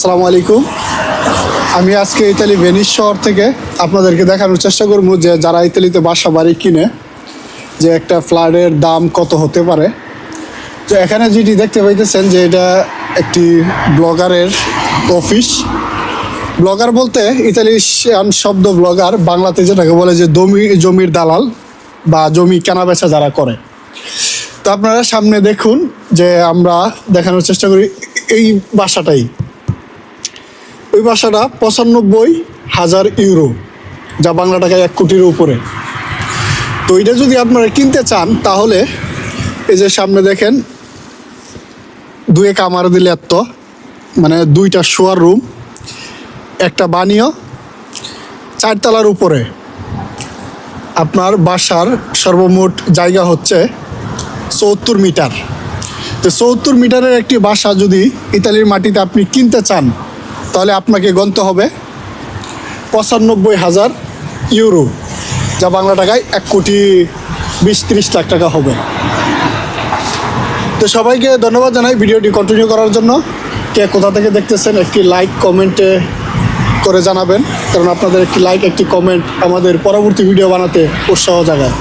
আসসালামু আলাইকুম। আমি আজকে ইতালি ভেনিস শহর থেকে আপনাদেরকে দেখানোর চেষ্টা করব যে যারা ইতালিতে বাসা বাড়ি কিনে যে একটা ফ্ল্যাটের দাম কত হতে পারে। তো এখানে যেটি দেখতে পাইতেছেন যে এটা একটি ব্লগারের অফিস। ব্লগার বলতে ইতালিয়ান শব্দ ব্লগার, বাংলাতে যেটাকে বলে যে জমির দালাল বা জমি কেনা বেচা যারা করে। তো আপনারা সামনে দেখুন যে আমরা দেখানোর চেষ্টা করি এই বাসাটাই। ওই বাসাটা ৯৫,০০০ ইউরো, যা বাংলা টাকায় ১ কোটির উপরে। তো এটা যদি আপনারা কিনতে চান তাহলে এই যে সামনে দেখেন, দুয়ে কামার দিলে এত, মানে ২টা শোয়ার রুম, একটা বানিও, ৪ তলার উপরে। আপনার বাসার সর্বমোট জায়গা হচ্ছে ৭০ মিটার। তো ৭০ মিটারের একটি বাসা যদি ইতালির মাটিতে আপনি কিনতে চান তাহলে আপনাকে গণতে হবে ৯৫,০০০ ইউরো, যা বাংলা টাকায় ১,২০,৩০ লাখ টাকা হবে। তো সবাইকে ধন্যবাদ জানাই ভিডিওটি কন্টিনিউ করার জন্য। কে কোথা থেকে দেখতেছেন একটি লাইক কমেন্টে করে জানাবেন, কারণ আপনাদের একটি লাইক একটি কমেন্ট আমাদের পরবর্তী ভিডিও বানাতে উৎসাহ জাগায়।